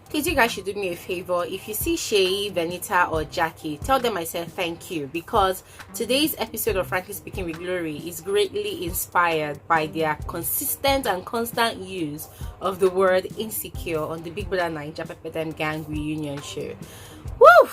Please, you guys should do me a favor. If you see Seyi, Venita, or Jackye, tell them I said thank you, because today's episode of Frankly Speaking with Glory is greatly inspired by their consistent and constant use of the word insecure on the Bbnaija Pepper Them Gang reunion show. Woo!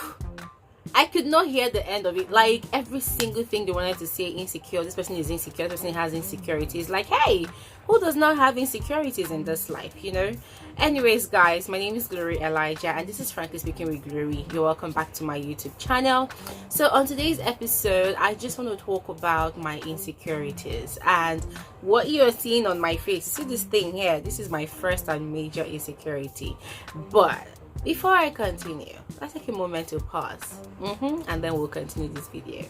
I could not hear the end of it. Like, every single thing they wanted to say, insecure, this person is insecure, this person has insecurities. Like, hey, who does not have insecurities in this life, you know? Anyways, guys, my name is Glory Elijah, and this is Frankly Speaking with Glory. You're welcome back to my YouTube channel. So on today's episode, I just want to talk about my insecurities and what you're seeing on my face. See this thing here? This is my first and major insecurity. But before I continue, let's take a moment to pause, and then we'll continue this video.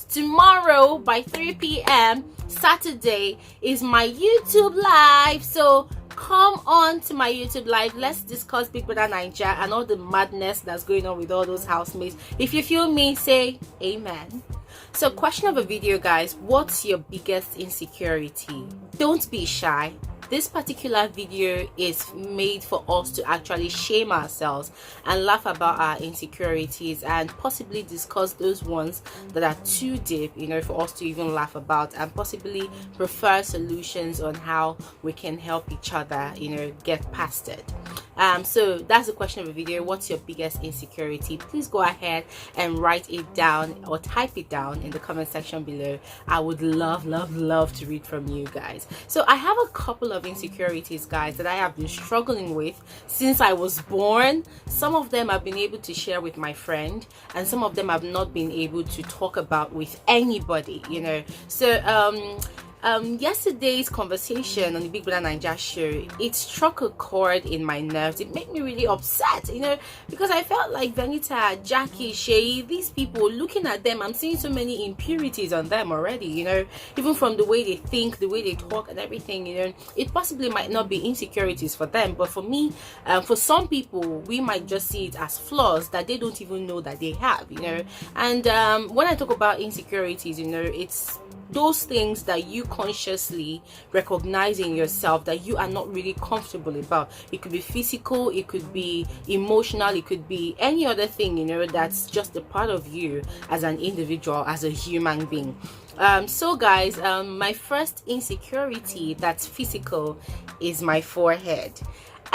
Tomorrow by 3 p.m. Saturday is my YouTube live, so come on to my YouTube live. Let's discuss Bbnaija and all the madness that's going on with all those housemates. If you feel me, say amen. So, question of a video, guys: what's your biggest insecurity? Don't be shy. This particular video is made for us to actually shame ourselves and laugh about our insecurities and possibly discuss those ones that are too deep, you know, for us to even laugh about, and possibly prefer solutions on how we can help each other, you know, get past it. So that's the question of the video. What's your biggest insecurity? Please go ahead and write it down or type it down in the comment section below. I would love to read from you guys. So I have a couple of insecurities, guys, that I have been struggling with since I was born. Some of them I've been able to share with my friend, and some of them I've not been able to talk about with anybody, you know. So yesterday's conversation on the Bbnaija show, it struck a chord in my nerves. It made me really upset, you know, because I felt like Venita, Jackye, Seyi, these people, looking at them, I'm seeing so many impurities on them already, you know, even from the way they think, the way they talk and everything, you know. It possibly might not be insecurities for them, but for me, for some people, we might just see it as flaws that they don't even know that they have, you know. And when I talk about insecurities, you know, it's those things that you consciously recognize in yourself that you are not really comfortable about. It could be physical, it could be emotional, it could be any other thing, you know, that's just a part of you as an individual, as a human being. So guys, my first insecurity that's physical is my forehead.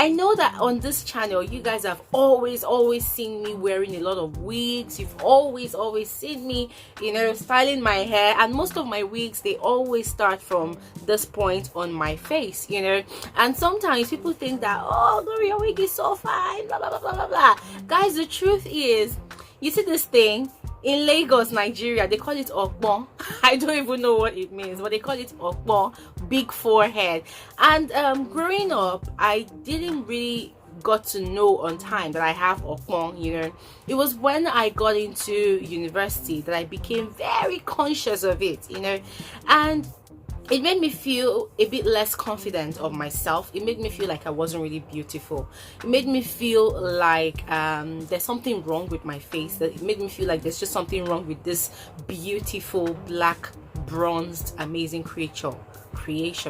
I know that on this channel, you guys have always seen me wearing a lot of wigs. You've always seen me, you know, styling my hair, and most of my wigs, they always start from this point on my face, you know. And sometimes people think that, oh, Glory, your wig is so fine, blah blah blah blah blah. Guys, the truth is, you see this thing in Lagos, Nigeria, they call it okpon. I don't even know what it means, but they call it okpon, big forehead. And growing up, I didn't really got to know on time that I have okpon, you know. It was when I got into university that I became very conscious of it, you know. And it made me feel a bit less confident of myself. It made me feel like I wasn't really beautiful. It made me feel like there's something wrong with my face. It made me feel like there's just something wrong with this beautiful, black, bronzed, amazing creation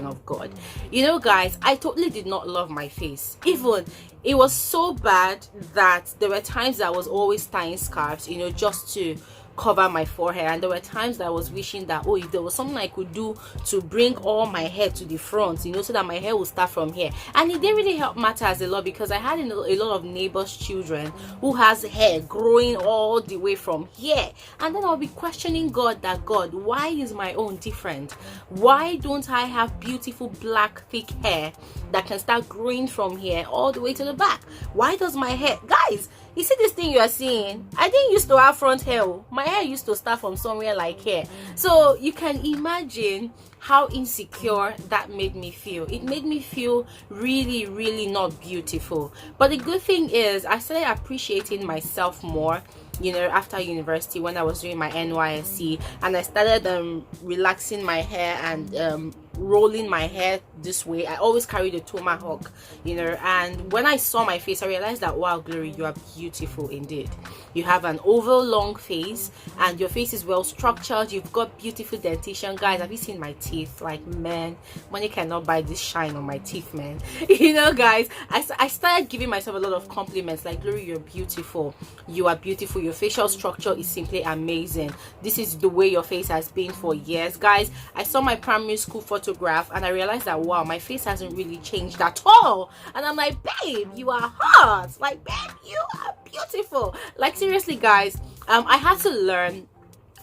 of God. You know, guys, I totally did not love my face. Even it was so bad that there were times that I was always tying scarves, you know, just to cover my forehead. And there were times that I was wishing that, oh, if there was something I could do to bring all my hair to the front, you know, so that my hair will start from here. And it didn't really help matters a lot, because I had a lot of neighbors' children who has hair growing all the way from here, and then I'll be questioning God, that God, why is my own different? Why don't I have beautiful black thick hair that can start growing from here all the way to the back? Why does my hair, guys, you see this thing you are seeing? I didn't used to have front hair. My hair used to start from somewhere like here. So you can imagine how insecure that made me feel. It made me feel really not beautiful. But the good thing is, I started appreciating myself more, you know, after university, when I was doing my NYSC, and I started relaxing my hair and rolling my hair this way. I always carry the tomahawk, you know. And when I saw my face, I realized that, wow, Glory, you are beautiful indeed. You have an oval long face, and your face is well structured. You've got beautiful dentition. Guys, have you seen my teeth? Like, man, money cannot buy this shine on my teeth, man. You know, guys, I started giving myself a lot of compliments, like, Glory, you're beautiful. You are beautiful. Your facial structure is simply amazing. This is the way your face has been for years. Guys, I saw my primary school photograph and I realized that, wow, my face hasn't really changed at all. And I'm like, babe, you are hot. Like, babe, you are beautiful. Like, seriously, guys, I had to learn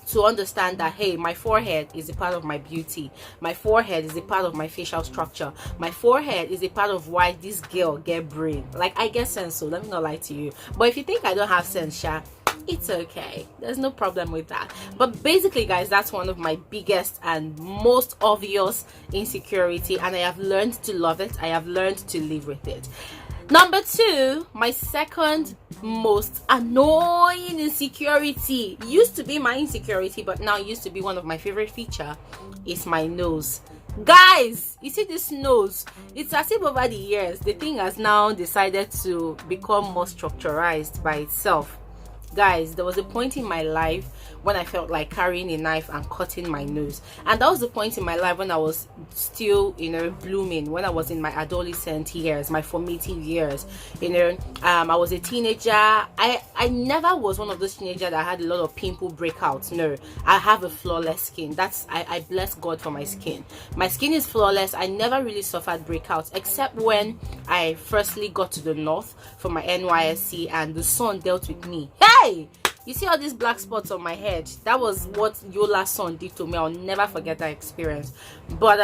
to understand that, hey, my forehead is a part of my beauty. My forehead is a part of my facial structure. My forehead is a part of why this girl get brain. Like, I get sense, so let me not lie to you. But if you think I don't have sense, Sha, it's okay. There's no problem with that. But basically, guys, that's one of my biggest and most obvious insecurity, and I have learned to love it. I have learned to live with it. Number 2, my second most annoying insecurity, used to be my insecurity, but now used to be one of my favorite feature, is my nose. Guys, you see this nose? It's as if over the years, the thing has now decided to become more structurized by itself. Guys, there was a point in my life when I felt like carrying a knife and cutting my nose, and that was the point in my life when I was still, you know, blooming, when I was in my adolescent years, my formative years, you know. I was a teenager. I never was one of those teenagers that had a lot of pimple breakouts. No, I have a flawless skin. I bless God for my skin. My skin is flawless. I never really suffered breakouts, except when I firstly got to the north for my NYSC and the sun dealt with me. Hey, you see all these black spots on my head? That was what Yola's son did to me. I'll never forget that experience. But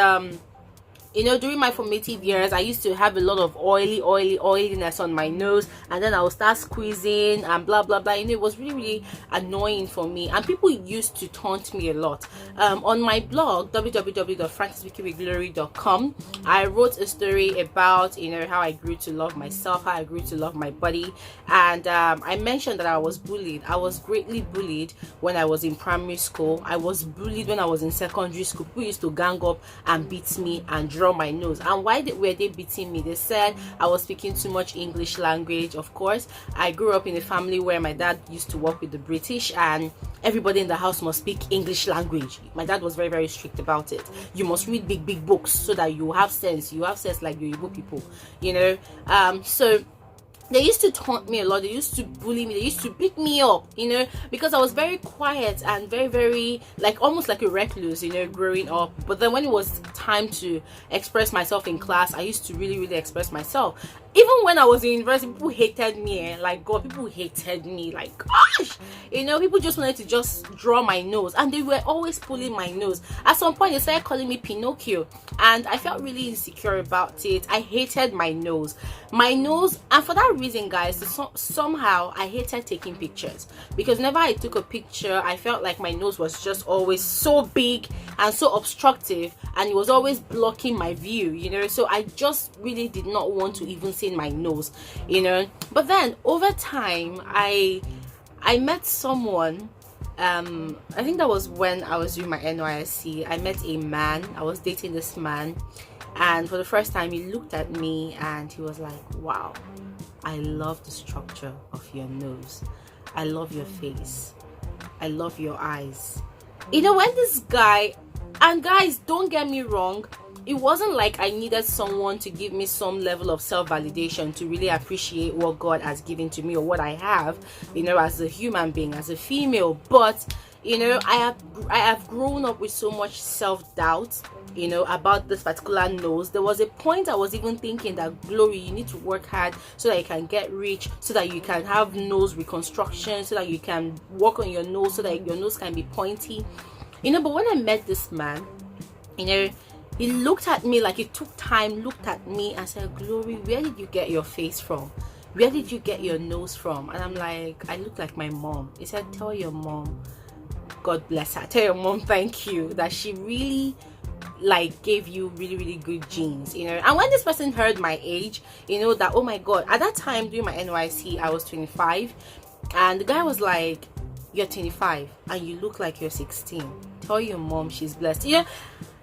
you know, during my formative years, I used to have a lot of oiliness on my nose, and then I would start squeezing and blah blah blah. You know, it was really annoying for me, and people used to taunt me a lot. On my blog, www.franciswikiriglory.com, I wrote a story about, you know, how I grew to love myself, how I grew to love my body, and I mentioned that I was bullied. I was greatly bullied when I was in primary school. I was bullied when I was in secondary school. People used to gang up and beat me and draw my nose. And why were they beating me? They said I was speaking too much English language. Of course, I grew up in a family where my dad used to work with the British, and everybody in the house must speak English language. My dad was very, very strict about it. You must read big books so that you have sense. You have sense like the Igbo people, you know. So they used to taunt me a lot. They used to bully me. They used to beat me up, you know, because I was very quiet and very, very, like, almost like a recluse, you know, growing up. But then when it was time to express myself in class, I used to really, really express myself. Even when I was in university, people hated me. Like, God, people hated me. Like, gosh, you know, people just wanted to just draw my nose, and they were always pulling my nose. At some point, they started calling me Pinocchio, and I felt really insecure about it. I hated my nose, and for that reason, guys, somehow I hated taking pictures, because whenever I took a picture, I felt like my nose was just always so big and so obstructive, and it was always blocking my view, you know. So I just really did not want to even see my nose, you know. But then over time, I met someone. I think that was when I was doing my NYSC. I met a man. I was dating this man, and for the first time, he looked at me and he was like, wow, I love the structure of your nose. I love your face. I love your eyes. You know, when this guy, and guys, don't get me wrong, it wasn't like I needed someone to give me some level of self-validation to really appreciate what God has given to me or what I have, you know, as a human being, as a female. But, you know, I have grown up with so much self-doubt, you know, about this particular nose. There was a point I was even thinking that, Glory, you need to work hard so that you can get rich, so that you can have nose reconstruction, so that you can work on your nose, so that your nose can be pointy, you know. But when I met this man, you know, he looked at me, like, he took time, looked at me and said, Glory, where did you get your face from? Where did you get your nose from? And I'm like, I look like my mom. He said, tell your mom, God bless her, tell your mom thank you, that she really, like, gave you really, really good genes, you know. And when this person heard my age, you know, that, oh my God, at that time during my NYC, I was 25, and the guy was like, you're 25 and you look like you're 16. Tell your mom she's blessed. You know,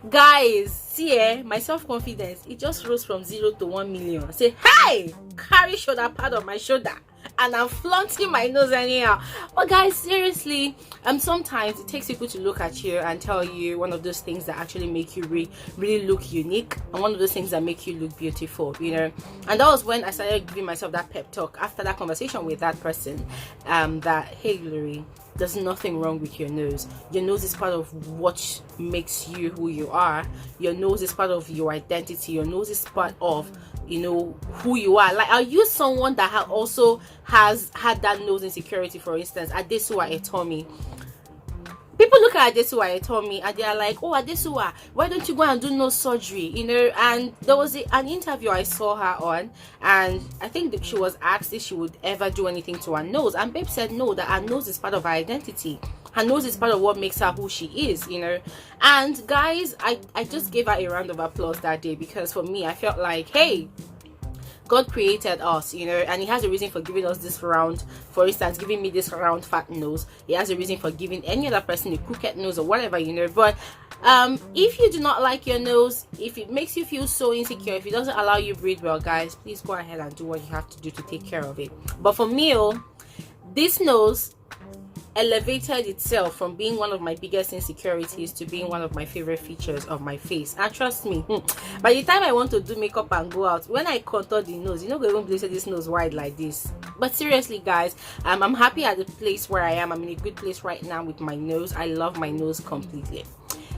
Guys, see, my self-confidence, it just rose from 0 to 1 million. I say, hey, carry shoulder pad on my shoulder, and I'm flaunting my nose anyhow. But guys, seriously, sometimes it takes people to look at you and tell you one of those things that actually make you really look unique, and one of those things that make you look beautiful, you know. And that was when I started giving myself that pep talk after that conversation with that person, that, hey Glory, there's nothing wrong with your nose. Your nose is part of what makes you who you are. Your nose is part of your identity. Your nose is part of, you know, who you are. Like, are you someone that also has had that nose insecurity? For instance, Adesua Etomi. People look at Adesua Etomi and they are like, oh, Adesua, why don't you go and do nose surgery? You know, and there was an interview I saw her on, and I think that she was asked if she would ever do anything to her nose, and Babe said no, that her nose is part of her identity. Her nose is part of what makes her who she is, you know. And guys, I just gave her a round of applause that day, because for me, I felt like, hey, God created us, you know, and He has a reason for giving us this round. For instance, giving me this round fat nose, He has a reason for giving any other person a crooked nose or whatever, you know. But if you do not like your nose, if it makes you feel so insecure, if it doesn't allow you to breathe well, guys, please go ahead and do what you have to do to take care of it. But for me, this nose elevated itself from being one of my biggest insecurities to being one of my favorite features of my face. And trust me, by the time I want to do makeup and go out, when I contour the nose, you know, go even place this nose wide like this. But seriously, guys, I'm happy at the place where I am. I'm in a good place right now with my nose. I love my nose completely.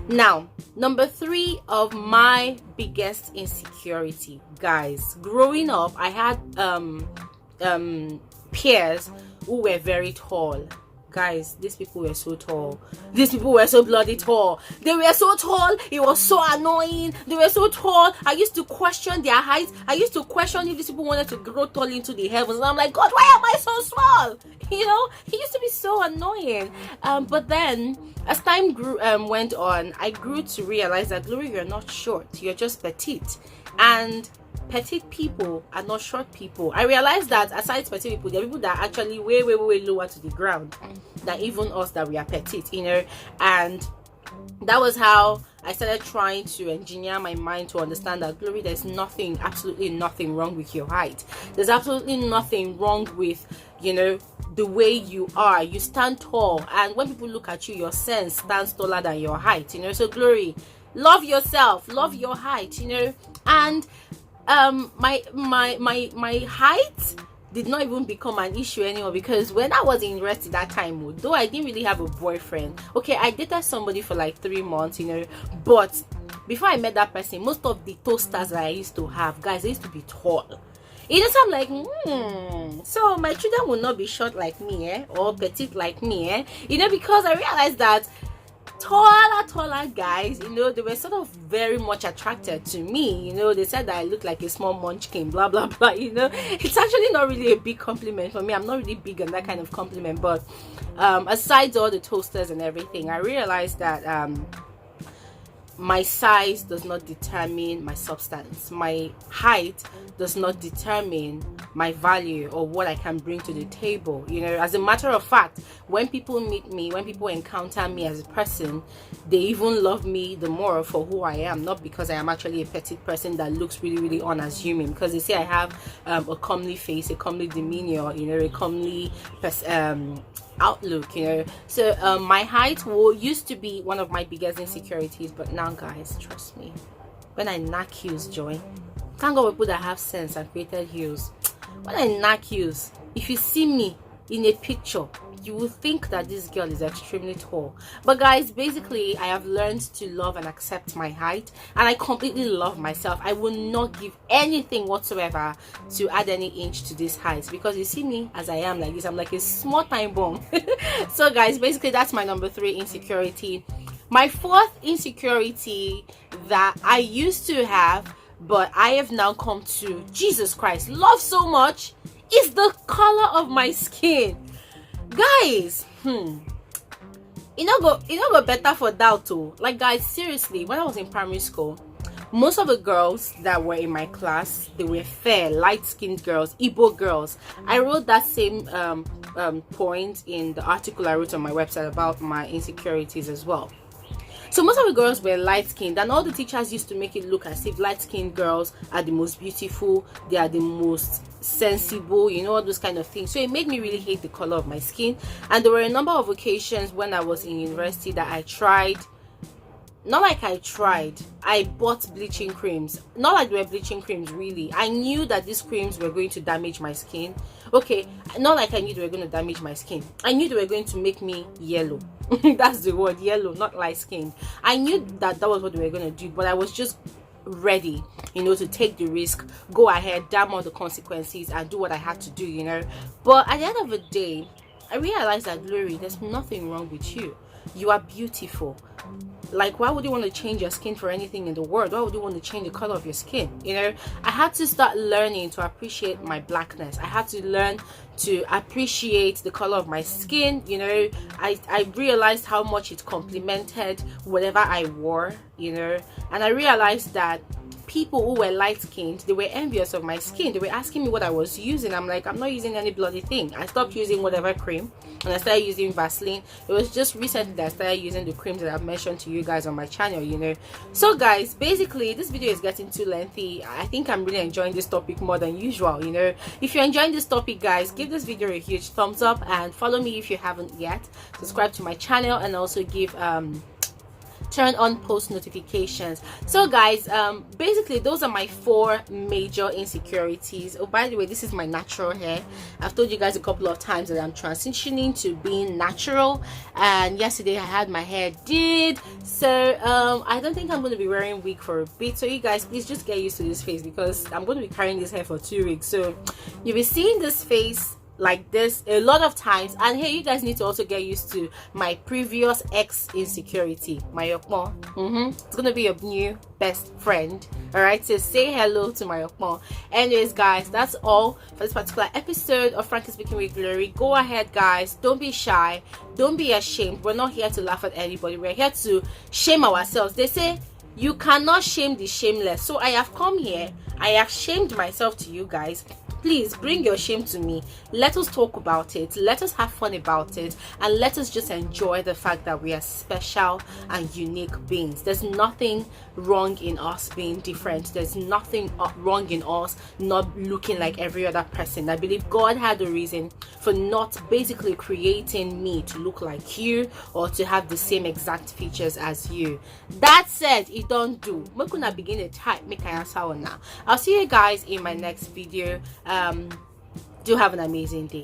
Now, number 3 of my biggest insecurity, guys. Growing up, I had peers who were very tall. Guys, these people were so tall. These people were so bloody tall. They were so tall. It was so annoying. They were so tall. I used to question their height. I used to question if these people wanted to grow tall into the heavens. And I'm like, God, why am I so small? You know, it used to be so annoying. But then, as time went on, I grew to realize that, Glory, you're not short. You're just petite. And petite people are not short people. I realized that aside petite people, there are people that are actually way lower to the ground than even us that we are petite, you know. And that was how I started trying to engineer my mind to understand that, Glory, there's nothing, absolutely nothing wrong with your height. There's absolutely nothing wrong with, you know, the way you are. You stand tall, and when people look at you, your sense stands taller than your height, you know. So Glory, love yourself, love your height, you know. And my height did not even become an issue anymore, because when I was in university that time, though I didn't really have a boyfriend, okay, I dated somebody for like 3 months, you know, but before I met that person, most of the toasters that I used to have, guys, they used to be tall. You know, so I'm like, so my children will not be short like me, or petite like me, you know, because I realized that taller guys, you know, they were sort of very much attracted to me. You know, they said that I look like a small munchkin, blah blah blah. You know, it's actually not really a big compliment for me. I'm not really big on that kind of compliment. But aside all the toasters and everything, I realized that my size does not determine my substance. My height does not determine my value or what I can bring to the table. You know, as a matter of fact, when people meet me, when people encounter me as a person, they even love me the more for who I am, not because I am actually a petite person that looks really unassuming, because they say I have a comely face, a comely demeanor, you know, a comely outlook, you know. So my height used to be one of my biggest insecurities, but now, guys, trust me, when I knock heels, joy, thank God people that have sense and created heels. When I knock heels, if you see me in a picture, you will think that this girl is extremely tall. But guys, basically, I have learned to love and accept my height, and I completely love myself. I will not give anything whatsoever to add any inch to this height, because you see me as I am like this, I'm like a small time bomb. So guys, basically, that's my number 3 insecurity. My 4th insecurity that I used to have, but I have now come to, Jesus Christ, love so much, is the color of my skin. Guys, you know go better for that too. Like, guys, seriously, when I was in primary school, most of the girls that were in my class, they were fair, light-skinned girls, Igbo girls. I wrote that same point in the article I wrote on my website about my insecurities as well. So most of the girls were light skinned, and all the teachers used to make it look as if light skinned girls are the most beautiful, they are the most sensible, you know, all those kind of things. So it made me really hate the color of my skin. And there were a number of occasions when I was in university that I tried, not like I bought bleaching creams, not like they were bleaching creams really. I knew that these creams were going to damage my skin. Okay, not like I knew they were going to damage my skin, I knew they were going to make me yellow. That's the word, yellow, not light skin. I knew that that was what they were going to do, but I was just ready, you know, to take the risk, go ahead, damn all the consequences, and do what I had to do, you know. But at the end of the day, I realized that, Glory, there's nothing wrong with you. You are beautiful. Like, why would you want to change your skin for anything in the world? Why would you want to change the color of your skin? You know, I had to start learning to appreciate my blackness. I had to learn to appreciate the color of my skin. You know, I realized how much it complemented whatever I wore, you know, and I realized that people who were light skinned, they were envious of my skin. They were asking me what I was using. I'm like, I'm not using any bloody thing. I stopped using whatever cream and I started using Vaseline. It was just recently that I started using the creams that I've mentioned to you guys on my channel, you know. So guys, basically this video is getting too lengthy. I think I'm really enjoying this topic more than usual, you know. If you're enjoying this topic, guys, give this video a huge thumbs up and follow me if you haven't yet. Subscribe to my channel and also give turn on post notifications. So guys, basically those are my 4 major insecurities. Oh, by the way, this is my natural hair. I've told you guys a couple of times that I'm transitioning to being natural, and yesterday I had my hair did, so I don't think I'm going to be wearing wig for a bit. So you guys, please just get used to this face, because I'm going to be carrying this hair for 2 weeks. So you'll be seeing this face like this a lot of times. And hey, you guys need to also get used to my previous ex insecurity, my Yokmo. It's gonna be your new best friend. All right, so say hello to my Yokmo. Anyways guys, that's all for this particular episode of Frankly Speaking with Glory. Go ahead guys, don't be shy, don't be ashamed. We're not here to laugh at anybody, we're here to shame ourselves. They say you cannot shame the shameless. So I have come here, I have shamed myself to you guys. Please bring your shame to me. Let us talk about it. Let us have fun about it. And let us just enjoy the fact that we are special and unique beings. There's nothing wrong in us being different. There's nothing wrong in us not looking like every other person. I believe God had a reason for not basically creating me to look like you or to have the same exact features as you. That said, it don't do. We're gonna begin a type. Make I answer now. I'll see you guys in my next video. Do have an amazing day.